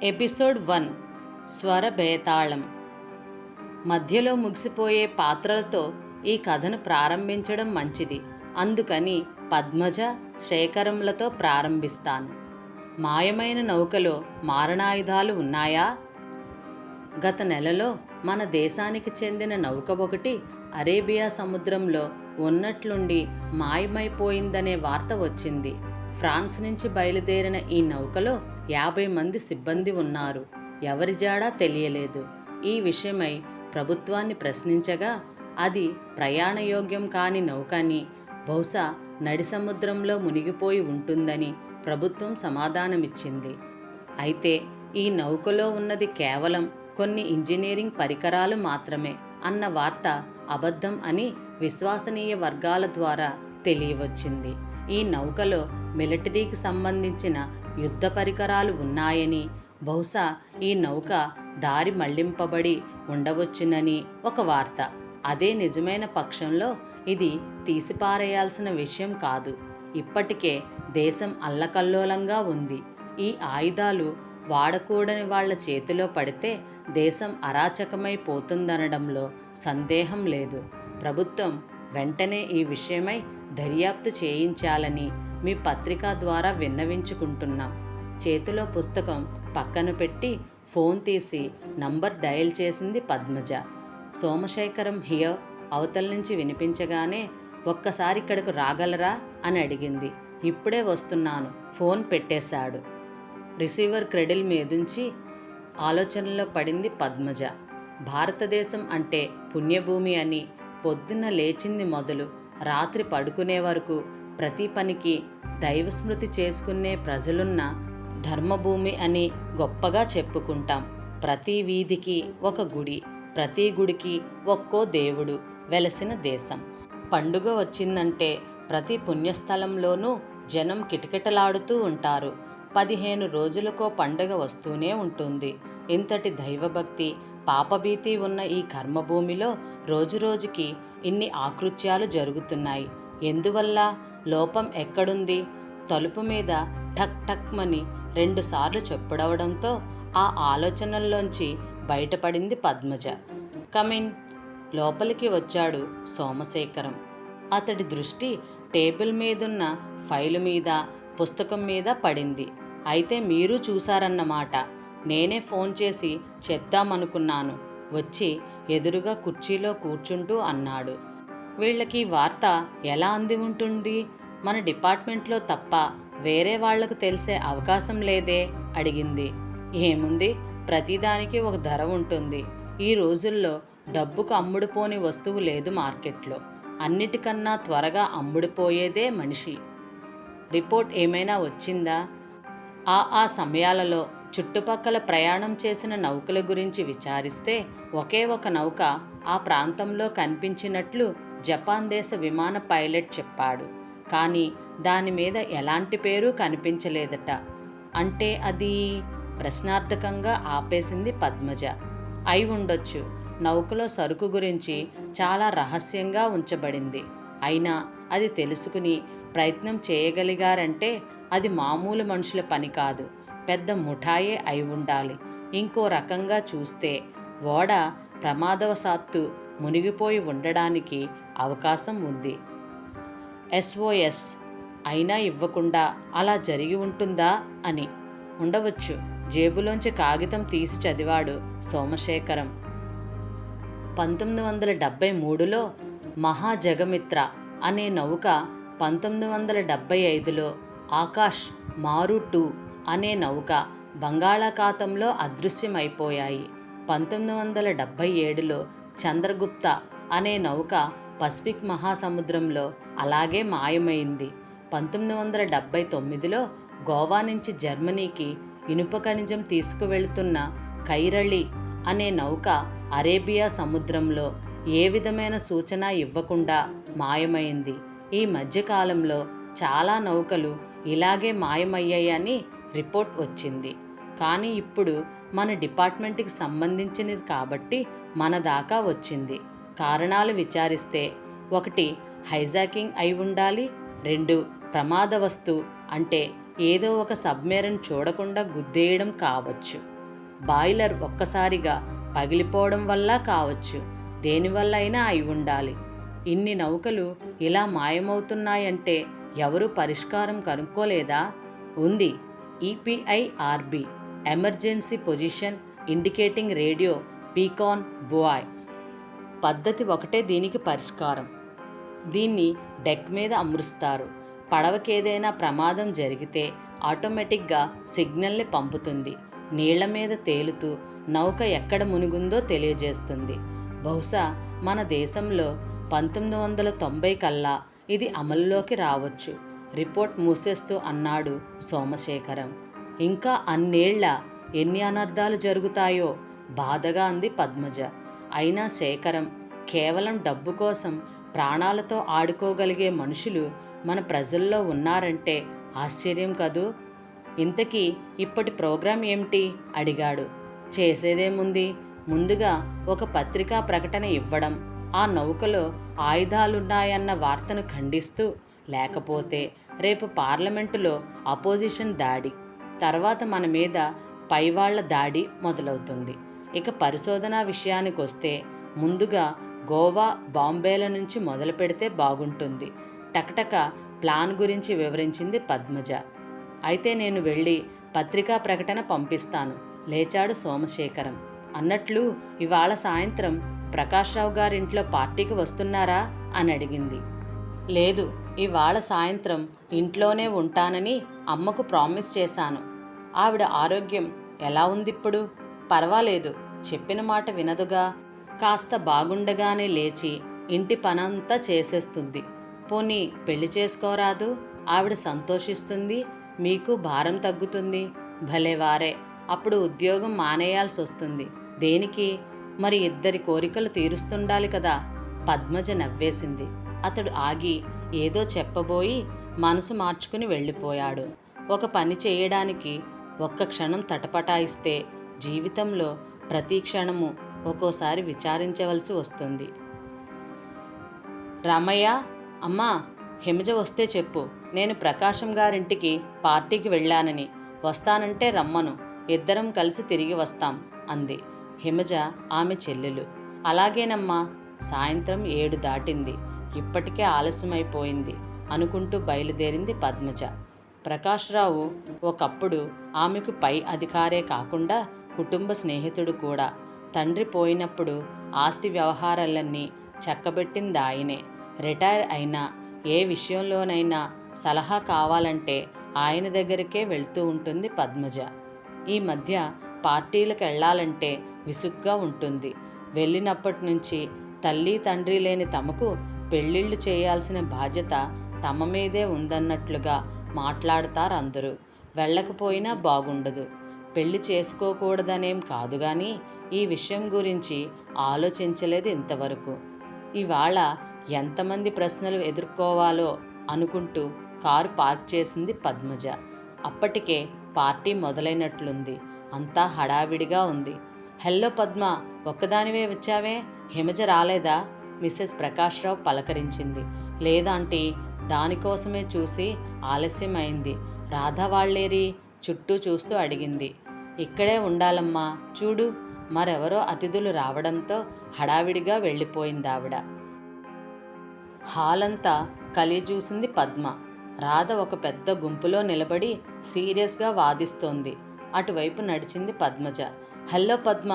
Episode 1 స్వర బేతాళం. మధ్యలో ముగిసిపోయే పాత్రలతో ఈ కథను ప్రారంభించడం మంచిది. అందుకని పద్మజ, శేఖరంలతో ప్రారంభిస్తాను. మాయమైన నౌకలో మారణాయుధాలు ఉన్నాయా? గత నెలలో మన దేశానికి చెందిన నౌక ఒకటి అరేబియా సముద్రంలో ఉన్నట్లుండి మాయమైపోయిందనే వార్త వచ్చింది. ఫ్రాన్స్ నుంచి బయలుదేరిన ఈ నౌకలో 50 మంది సిబ్బంది ఉన్నారు. ఎవరి జాడా తెలియలేదు. ఈ విషయమై ప్రభుత్వాన్ని ప్రశ్నించగా అది ప్రయాణయోగ్యం కాని నౌకని, బహుశా నడి సముద్రంలో మునిగిపోయి ఉంటుందని ప్రభుత్వం సమాధానమిచ్చింది. అయితే ఈ నౌకలో ఉన్నది కేవలం కొన్ని ఇంజనీరింగ్ పరికరాలు మాత్రమే అన్న వార్త అబద్ధం అని విశ్వసనీయ వర్గాల ద్వారా తెలియవచ్చింది. ఈ నౌకలో మిలిటరీకి సంబంధించిన యుద్ధ పరికరాలు ఉన్నాయని, బహుశా ఈ నౌక దారి మళ్లింపబడి ఉండవచ్చునని ఒక వార్త. అదే నిజమైన పక్షంలో ఇది తీసిపారేయాల్సిన విషయం కాదు. ఇప్పటికే దేశం అల్లకల్లోలంగా ఉంది. ఈ ఆయుధాలు వాడకూడని వాళ్ల చేతిలో పడితే దేశం అరాచకమైపోతుందనడంలో సందేహం లేదు. ప్రభుత్వం వెంటనే ఈ విషయమై దర్యాప్తు చేయించాలని మీ పత్రిక ద్వారా విన్నవించుకుంటున్నాం. చేతిలో పుస్తకం పక్కన పెట్టి ఫోన్ తీసి నంబర్ డయల్ చేసింది పద్మజ. సోమశేఖరం హియర్ అవతల నుంచి వినిపించగానే, ఒక్కసారి ఇక్కడకు రాగలరా అని అడిగింది. ఇప్పుడే వస్తున్నాను, ఫోన్ పెట్టేశాడు. రిసీవర్ క్రెడిల్ మీదుంచి ఆలోచనలో పడింది పద్మజ. భారతదేశం అంటే పుణ్యభూమి అని, పొద్దున్న లేచింది మొదలు రాత్రి పడుకునే వరకు ప్రతి పనికి దైవస్మృతి చేసుకునే ప్రజలున్న ధర్మభూమి అని గొప్పగా చెప్పుకుంటాం. ప్రతి వీధికి ఒక గుడి, ప్రతి గుడికి ఒక్కో దేవుడు వెలసిన దేశం. పండుగ వచ్చిందంటే ప్రతి పుణ్యస్థలంలోనూ జనం కిటకిటలాడుతూ ఉంటారు. 15 రోజులకో పండుగ వస్తూనే ఉంటుంది. ఇంతటి దైవభక్తి, పాపభీతి ఉన్న ఈ కర్మభూమిలో రోజురోజుకి ఇన్ని ఆకృత్యాలు జరుగుతున్నాయి. ఎందువల్ల? లోపం ఎక్కడుంది? తలుపు మీద ఠక్ ఠక్మని 2 సార్లు చెప్పుడవడంతో ఆ ఆలోచనల్లోంచి బయటపడింది పద్మజ. కమిన్. లోపలికి వచ్చాడు సోమశేఖరం. అతడి దృష్టి టేబుల్ మీదున్న ఫైలు మీద, పుస్తకం మీద పడింది. అయితే మీరు చూశారన్నమాట. నేనే ఫోన్ చేసి చెప్దామనుకున్నాను. వచ్చి ఎదురుగా కుర్చీలో కూర్చుంటూ అన్నాడు. వీళ్ళకి వార్త ఎలా అంది ఉంటుంది? మన డిపార్ట్మెంట్లో తప్ప వేరే వాళ్లకు తెలిసే అవకాశం లేదే అడిగింది. ఏముంది, ప్రతిదానికి ఒక ధర ఉంటుంది. ఈ రోజుల్లో డబ్బుకు అమ్ముడుపోని వస్తువు లేదు మార్కెట్లో. అన్నిటికన్నా త్వరగా అమ్ముడుపోయేదే మనిషి. రిపోర్ట్ ఏమైనా వచ్చిందా? ఆ సమయాలలో చుట్టుపక్కల ప్రయాణం చేసిన నౌకల గురించి విచారిస్తే ఒకే ఒక నౌక ఆ ప్రాంతంలో కనిపించినట్లు జపాన్ దేశ విమాన పైలట్ చెప్పాడు. కానీ దాని మీద ఎలాంటి పేరు కనిపించలేదట. అంటే అది? ప్రశ్నార్థకంగా ఆపేసింది పద్మజ. అయి ఉండొచ్చు. నౌకలో సరుకు గురించి చాలా రహస్యంగా ఉంచబడింది. అయినా అది తెలుసుకుని ప్రయత్నం చేయగలిగారంటే అది మామూలు మనుషుల పని కాదు, పెద్ద ముఠాయే అయి ఉండాలి. ఇంకో రకంగా చూస్తే ఓడ ప్రమాదవశాత్తు మునిగిపోయి ఉండడానికి అవకాశం ఉంది. SOS అయినా ఇవ్వకుండా అలా జరిగి ఉంటుందా అని. ఉండవచ్చు. జేబులోంచి కాగితం తీసి చదివాడు సోమశేఖరం. 1973లో మహాజగమిత్ర అనే నౌక, 1975లో ఆకాష్ మారు 2 అనే నౌక బంగాళాఖాతంలో అదృశ్యమైపోయాయి. 1977లో చంద్రగుప్త అనే నౌక పసిఫిక్ మహాసముద్రంలో అలాగే మాయమైంది. 1979లో గోవా నుంచి జర్మనీకి ఇనుప ఖనిజం తీసుకువెళుతున్న కైరళి అనే నౌక అరేబియా సముద్రంలో ఏ విధమైన సూచన ఇవ్వకుండా మాయమైంది. ఈ మధ్యకాలంలో చాలా నౌకలు ఇలాగే మాయమయ్యాయని రిపోర్ట్ వచ్చింది. కానీ ఇప్పుడు మన డిపార్ట్మెంట్కి సంబంధించినది కాబట్టి మన దాకా వచ్చింది. కారణాలు విచారిస్తే 1 హైజాకింగ్ అయి ఉండాలి, 2 ప్రమాదవస్తు అంటే ఏదో ఒక సబ్మెరైన్ చూడకుండా గుద్దేయడం కావచ్చు. బాయిలర్ ఒక్కసారిగా పగిలిపోవడం వల్ల కావచ్చు, దేనివల్ల అయినా అయి ఉండాలి. ఇన్ని నౌకలు ఇలా మాయమవుతున్నాయంటే ఎవరూ పరిష్కారం కనుక్కోలేదా? ఉంది. EPIRB, emergency position indicating radio beacon buoy. పద్ధతి ఒకటే దీనికి పరిష్కారం. దీన్ని డెక్ మీద అమరుస్తారు. పడవకేదైనా ప్రమాదం జరిగితే ఆటోమేటిక్గా సిగ్నల్ని పంపుతుంది. నీళ్ల మీద తేలుతూ నౌక ఎక్కడ మునిగుందో తెలియజేస్తుంది. బహుశా మన దేశంలో 1990 కల్లా ఇది అమల్లోకి రావచ్చు, రిపోర్ట్ మూసేస్తూ అన్నాడు సోమశేఖరం. ఇంకా అన్నేళ్ల ఎన్ని అనర్థాలు జరుగుతాయో బాధగా అంది పద్మజ. అయినా శేఖరం, కేవలం డబ్బు కోసం ప్రాణాలతో ఆడుకోగలిగే మనుషులు మన ప్రజల్లో ఉన్నారంటే ఆశ్చర్యం కదూ. ఇంతకీ ఇప్పటి ప్రోగ్రాం ఏమిటి అడిగాడు. చేసేదేముంది, ముందుగా ఒక పత్రికా ప్రకటన ఇవ్వడం, ఆ నౌకలో ఆయుధాలున్నాయన్న వార్తను ఖండిస్తూ, లేకపోతే రేపు పార్లమెంటులో అపోజిషన్ దాడి, తర్వాత మన మీద పైవాళ్ల దాడి మొదలవుతుంది. ఇక పరిశోధన విషయానికొస్తే ముందుగా గోవా, బాంబేల నుంచి మొదలు పెడితే బాగుంటుంది. టకటక ప్లాన్ గురించి వివరించింది పద్మజ. అయితే నేను వెళ్ళి పత్రికా ప్రకటన పంపిస్తాను, లేచాడు సోమశేఖరం. అన్నట్లు ఇవాళ సాయంత్రం ప్రకాశ్రావు గారింట్లో పార్టీకి వస్తున్నారా అని అడిగింది. లేదు, ఇవాళ సాయంత్రం ఇంట్లోనే ఉంటానని అమ్మకు ప్రామిస్ చేశాను. ఆవిడ ఆరోగ్యం ఎలా ఉందిప్పుడు? పర్వాలేదు, చెప్పిన మాట వినదుగా. కాస్త బాగుండగానే లేచి ఇంటి పనంతా చేసేస్తుంది. పోనీ పెళ్లి చేసుకోరాదు? ఆవిడ సంతోషిస్తుంది, మీకు భారం తగ్గుతుంది. భలేవారే, అప్పుడు ఉద్యోగం మానేయాల్సి వస్తుంది. దేనికి? మరి ఇద్దరి కోరికలు తీరుస్తుండాలి కదా. పద్మజ నవ్వేసింది. అతడు ఆగి ఏదో చెప్పబోయి మనసు మార్చుకుని వెళ్ళిపోయాడు. ఒక పని చేయడానికి ఒక్క క్షణం తటపటాయిస్తే జీవితంలో ప్రతి క్షణము ఒక్కోసారి విచారించవలసి వస్తుంది. రామయ్య, అమ్మా, హిమజ వస్తే చెప్పు, నేను ప్రకాశం గారింటికి పార్టీకి వెళ్ళానని. వస్తానంటే రమ్మను, ఇద్దరం కలిసి తిరిగి వస్తాం అంది హిమజ, ఆమె చెల్లెలు. అలాగేనమ్మా. సాయంత్రం 7 దాటింది. ఇప్పటికే ఆలస్యమైపోయింది అనుకుంటూ బయలుదేరింది పద్మజ. ప్రకాశ్రావు ఒకప్పుడు ఆమెకు పై అధికారే కాకుండా కుటుంబ స్నేహితుడు కూడా. తండ్రి పోయినప్పుడు ఆస్తి వ్యవహారాలన్నీ చక్కబెట్టింది ఆయనే. రిటైర్ అయినా ఏ విషయంలోనైనా సలహా కావాలంటే ఆయన దగ్గరికే వెళ్తూ ఉంటుంది పద్మజ. ఈ మధ్య పార్టీలకు వెళ్ళాలంటే విసుగ్గా ఉంటుంది. వెళ్ళినప్పటి నుంచి తల్లి తండ్రి లేని తమకు పెళ్ళిళ్ళు చేయాల్సిన బాధ్యత తమ మీదే ఉందన్నట్లుగా మాట్లాడతారు అందరూ. వెళ్ళకపోయినా బాగుండదు. పెళ్లి చేసుకోకూడదనేం కాదు కానీ ఈ విషయం గురించి ఆలోచించలేదు ఇంతవరకు. ఇవాళ ఎంతమంది ప్రశ్నలు ఎదుర్కోవాలో అనుకుంటూ కారు పార్క్ చేసింది పద్మజ. అప్పటికే పార్టీ మొదలైనట్లుంది. అంతా హడావిడిగా ఉంది. హెల్లో పద్మ, ఒక్కదానివే వచ్చావే, హిమజ రాలేదా? మిస్సెస్ ప్రకాశ్రావు పలకరించింది. లేదాంటీ, దానికోసమే చూసి ఆలస్యమైంది. రాధా వాళ్ళేరి? చుట్టూ చూస్తూ అడిగింది. ఇక్కడే ఉండాలమ్మా, చూడు. మరెవరో అతిథులు రావడంతో హడావిడిగా వెళ్ళిపోయిందావిడ. హాలంతా కలియజూసింది పద్మ. రాధ ఒక పెద్ద గుంపులో నిలబడి సీరియస్గా వాదిస్తోంది. అటువైపు నడిచింది పద్మజ. హలో పద్మ,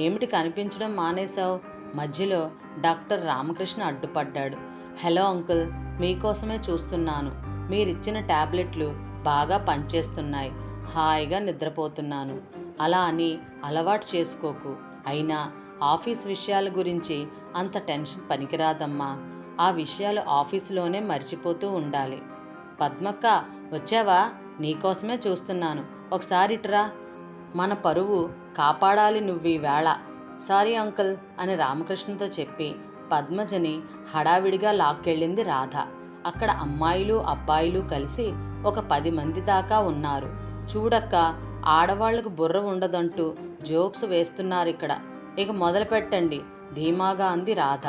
ఏమిటి కనిపించడం మానేశావు? మధ్యలో డాక్టర్ రామకృష్ణ అడ్డుపడ్డాడు. హలో అంకుల్, మీకోసమే చూస్తున్నాను. మీరిచ్చిన టాబ్లెట్లు బాగా పనిచేస్తున్నాయి. హాయిగా నిద్రపోతున్నాను. అలా అని అలవాటు చేసుకోకు. అయినా ఆఫీస్ విషయాల గురించి అంత టెన్షన్ పనికిరాదమ్మా. ఆ విషయాలు ఆఫీసులోనే మర్చిపోతూ ఉండాలి. పద్మక్క, వచ్చావా? నీకోసమే చూస్తున్నాను. ఒకసారి ఇటురా. మన పరువు కాపాడాలి నువ్వీవేళ. సారీ అంకుల్ అని రామకృష్ణతో చెప్పి పద్మజని హడావిడిగా లాక్కెళ్ళింది రాధ. అక్కడ అమ్మాయిలు అబ్బాయిలు కలిసి ఒక 10 మంది దాకా ఉన్నారు. చూడక్క, ఆడవాళ్లకు బుర్ర ఉండదంటూ జోక్స్ వేస్తున్నారిక్కడ. ఇక మొదలు పెట్టండి, ధీమాగా అంది రాధ.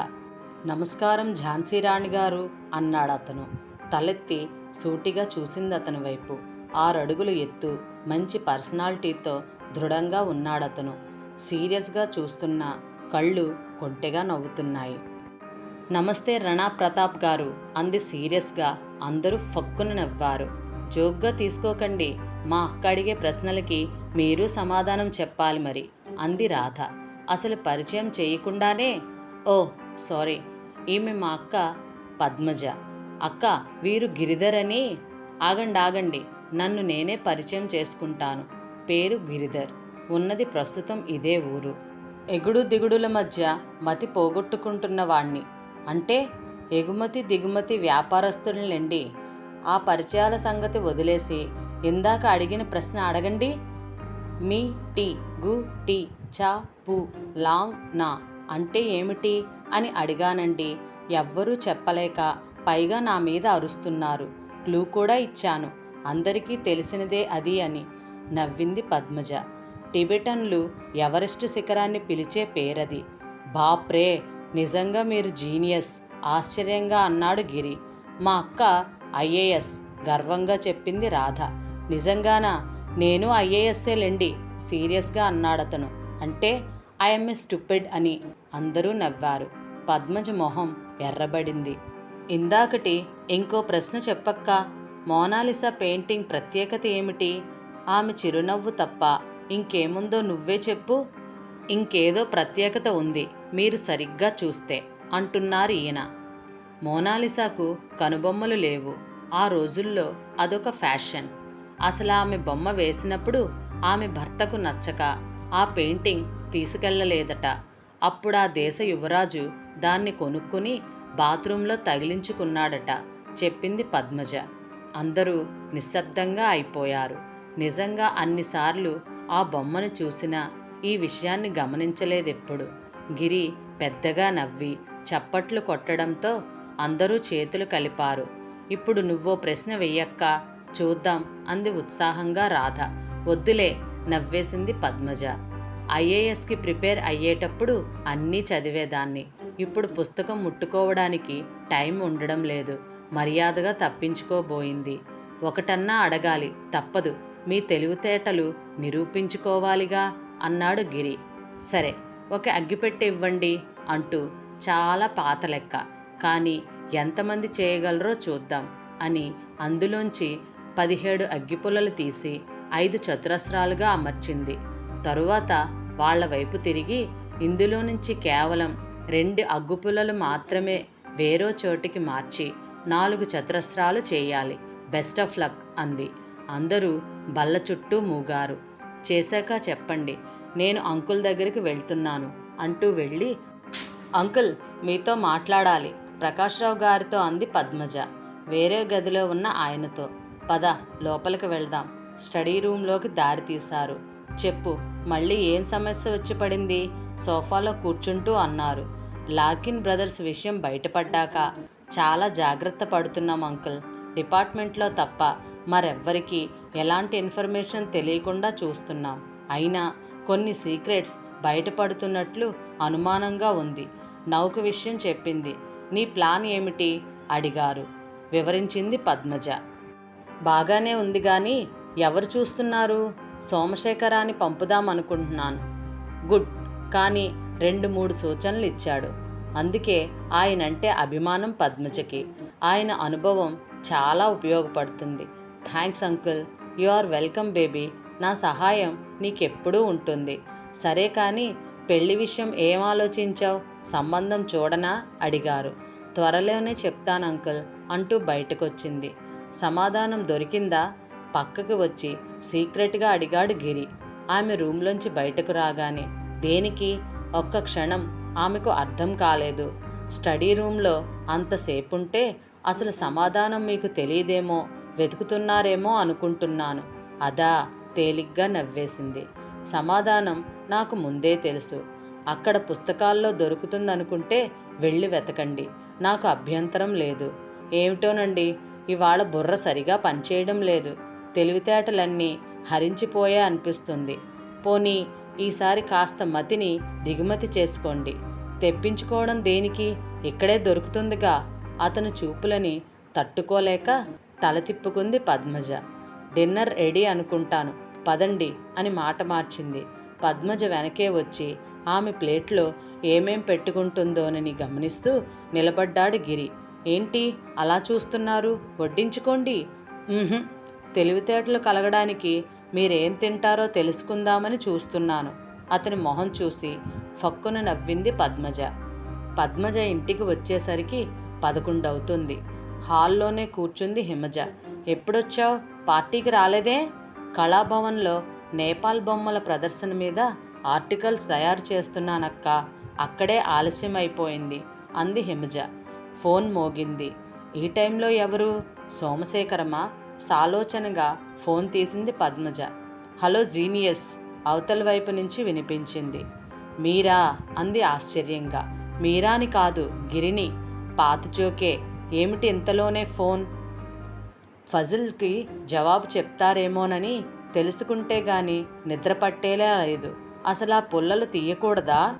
నమస్కారం ఝాన్సీరాణి గారు అన్నాడతను. తలెత్తి సూటిగా చూసింది అతని వైపు. 6 అడుగులు ఎత్తు, మంచి పర్సనాలిటీతో దృఢంగా ఉన్నాడతను. సీరియస్గా చూస్తున్న కళ్ళు కొంటెగా నవ్వుతున్నాయి. నమస్తే రణా ప్రతాప్ గారు అంది సీరియస్గా. అందరూ ఫక్కున నవ్వారు. జోక్గా తీసుకోకండి, మా అక్క అడిగే ప్రశ్నలకి మీరు సమాధానం చెప్పాలి మరి అంది రాధ. అసలు పరిచయం చేయకుండానే. ఓ సారీ, ఈమె మా అక్క పద్మజ. అక్క, వీరు గిరిధర్ అని. ఆగండి, నన్ను నేనే పరిచయం చేసుకుంటాను. పేరు గిరిధర్, ఉన్నది ప్రస్తుతం ఇదే ఊరు. ఎగుడు దిగుడుల మధ్య మతి పోగొట్టుకుంటున్న వాణ్ణి. అంటే ఎగుమతి దిగుమతి వ్యాపారస్తులనండి. ఆ పరిచయాల సంగతి వదిలేసి ఇందాక అడిగిన ప్రశ్న అడగండి. మీ టీ గు టీ చా పు లాంగ్ నా అంటే ఏమిటి అని అడిగానండి. ఎవ్వరూ చెప్పలేక పైగా నా మీద అరుస్తున్నారు. క్లూ కూడా ఇచ్చాను, అందరికీ తెలిసినదే అది అని నవ్వింది పద్మజ. టిబెటన్లు ఎవరెస్ట్ శిఖరాన్ని పిలిచే పేరది. బాప్రే, నిజంగా మీరు జీనియస్ ఆశ్చర్యంగా అన్నాడు గిరి. మా అక్క ఐఏఎస్ గర్వంగా చెప్పింది రాధ. నిజంగానా? నేను ఐఏఎస్ఏలేండి సీరియస్గా అన్నాడతను. అంటే ఐఎమ్ ఏ స్టూపిడ్ అని అందరూ నవ్వారు. పద్మజ మొహం ఎర్రబడింది. ఇందాకటి ఇంకో ప్రశ్న చెప్పక్క. మోనాలిసా పెయింటింగ్ ప్రత్యేకత ఏమిటి? ఆమె చిరునవ్వు తప్ప ఇంకేముందో నువ్వే చెప్పు. ఇంకేదో ప్రత్యేకత ఉంది, మీరు సరిగ్గా చూస్తే అంటున్నారు ఈయన. మోనాలిసాకు కనుబొమ్మలు లేవు. ఆ రోజుల్లో అదొక ఫ్యాషన్. అసలు ఆమె బొమ్మ వేసినప్పుడు ఆమె భర్తకు నచ్చక ఆ పెయింటింగ్ తీసుకెళ్లలేదట. అప్పుడు ఆ దేశ యువరాజు దాన్ని కొనుక్కుని బాత్రూంలో తగిలించుకున్నాడట చెప్పింది పద్మజ. అందరూ నిశ్శబ్దంగా అయిపోయారు. నిజంగా అన్నిసార్లు ఆ బొమ్మను చూసినా ఈ విషయాన్ని గమనించలేదెప్పుడు. గిరి పెద్దగా నవ్వి చప్పట్లు కొట్టడంతో అందరూ చేతులు కలిపారు. ఇప్పుడు నువ్వో ప్రశ్న వెయ్యక్క, చూద్దాం అంది ఉత్సాహంగా రాధ. వద్దులే, నవ్వేసింది పద్మజ. ఐఏఎస్కి ప్రిపేర్ అయ్యేటప్పుడు అన్నీ చదివేదాన్ని. ఇప్పుడు పుస్తకం ముట్టుకోవడానికి టైం ఉండడం లేదు. మర్యాదగా తప్పించుకోబోయింది. ఒకటన్నా అడగాలి, తప్పదు. మీ తెలివితేటలు నిరూపించుకోవాలిగా అన్నాడు గిరి. సరే, ఒక అగ్గిపెట్టె ఇవ్వండి అంటూ చాలా పాత లెక్క, కానీ ఎంతమంది చేయగలరో చూద్దాం అని అందులోంచి 17 అగ్గిపుల్లలు తీసి 5 చతురస్రాలుగా అమర్చింది. తరువాత వాళ్ల వైపు తిరిగి ఇందులో నుంచి కేవలం 2 అగ్గిపుల్లలు మాత్రమే వేరో చోటికి మార్చి 4 చతురస్రాలు చేయాలి. బెస్ట్ ఆఫ్ లక్ అంది. అందరూ బల్ల చుట్టూ మూగారు. చేశాక చెప్పండి, నేను అంకుల్ దగ్గరికి వెళ్తున్నాను అంటూ వెళ్ళి, అంకుల్ మీతో మాట్లాడాలి ప్రకాశ్రావు గారితో అంది పద్మజ వేరే గదిలో ఉన్న ఆయనతో. పద లోపలికి వెళ్దాం. స్టడీ రూంలోకి దారి తీశారు. చెప్పు, మళ్ళీ ఏం సమస్య వచ్చి పడింది? సోఫాలో కూర్చుంటూ అన్నారు. లార్కిన్ బ్రదర్స్ విషయం బయటపడ్డాక చాలా జాగ్రత్త పడుతున్నాం అంకుల్. డిపార్ట్మెంట్లో తప్ప మరెవ్వరికీ ఎలాంటి ఇన్ఫర్మేషన్ తెలియకుండా చూస్తున్నాం. అయినా కొన్ని సీక్రెట్స్ బయటపడుతున్నట్లు అనుమానంగా ఉంది. నౌక విషయం చెప్పింది. నీ ప్లాన్ ఏమిటి అడిగారు. వివరించింది పద్మజ. బాగానే ఉంది కానీ ఎవరు చూస్తున్నారు? సోమశేఖరాన్ని పంపుదామనుకుంటున్నాను. గుడ్, కానీ 2-3 సూచనలు ఇచ్చాడు. అందుకే ఆయనంటే అభిమానం పద్మజకి. ఆయన అనుభవం చాలా ఉపయోగపడుతుంది. Thanks uncle. You are welcome baby. నా సహాయం నీకెప్పుడూ ఉంటుంది. సరే కానీ పెళ్లి విషయం ఏం ఆలోచించావు? సంబంధం చూడనా అడిగారు. త్వరలోనే చెప్తాను అంకుల్ అంటూ బయటకొచ్చింది. సమాధానం దొరికిందా? పక్కకు వచ్చి సీక్రెట్గా అడిగాడు గిరి. ఆమె రూంలోంచి బయటకు రాగానే దేనికి? ఒక్క క్షణం ఆమెకు అర్థం కాలేదు. స్టడీ రూంలో అంతసేపుంటే అసలు సమాధానం మీకు తెలియదేమో, వెతుకుతున్నారేమో అనుకుంటున్నాను. అదా? తేలిగ్గా నవ్వేసింది. సమాధానం నాకు ముందే తెలుసు. అక్కడ పుస్తకాల్లో దొరుకుతుందనుకుంటే వెళ్ళి వెతకండి, నాకు అభ్యంతరం లేదు. ఏమిటోనండి, ఇవాళ బుర్ర సరిగా పనిచేయడం లేదు. తెలివితేటలన్నీ హరించిపోయే అనిపిస్తుంది. పోనీ ఈసారి కాస్త మతిని దిగుమతి చేసుకోండి. తెప్పించుకోవడం దేనికి? ఇక్కడే దొరుకుతుందిగా. అతను చూపులని తట్టుకోలేక తల తిప్పుకుంది పద్మజ. డిన్నర్ రెడీ అనుకుంటాను, పదండి అని మాట మార్చింది. పద్మజ వెనకే వచ్చి ఆమె ప్లేట్లో ఏమేం పెట్టుకుంటుందోనని గమనిస్తూ నిలబడ్డాడు గిరి. ఏంటి అలా చూస్తున్నారు? వడ్డించుకోండి. "ఉహుం, తెలివితేటలు కలగడానికి మీరేం తింటారో తెలుసుకుందామని చూస్తున్నాను." అతని మొహం చూసి ఫక్కున నవ్వింది పద్మజ. పద్మజ ఇంటికి వచ్చేసరికి 11 అవుతుంది. హాల్లోనే కూర్చుంది హిమజ. ఎప్పుడొచ్చావు? పార్టీకి రాలేదే? కళాభవన్లో నేపాల్ బొమ్మల ప్రదర్శన మీద ఆర్టికల్స్ తయారు చేస్తున్నానక్క, అక్కడే ఆలస్యం అయిపోయింది అంది హిమజ. ఫోన్ మోగింది. ఈ టైంలో ఎవరు? సోమశేఖరమా? సాలోచనగా ఫోన్ తీసింది పద్మజ. హలో జీనియస్, అవతల వైపు నుంచి వినిపించింది. మీరా అంది ఆశ్చర్యంగా. మీరాని కాదు, గిరిని. పాత జోకే. ఏమిటి ఇంతలోనే ఫోన్? ఫజిల్కి జవాబు చెప్తారేమోనని తెలుసుకుంటే గాని నిద్ర పట్టేలా లేదు. అసలు ఆ పుల్లలు తీయకూడదా?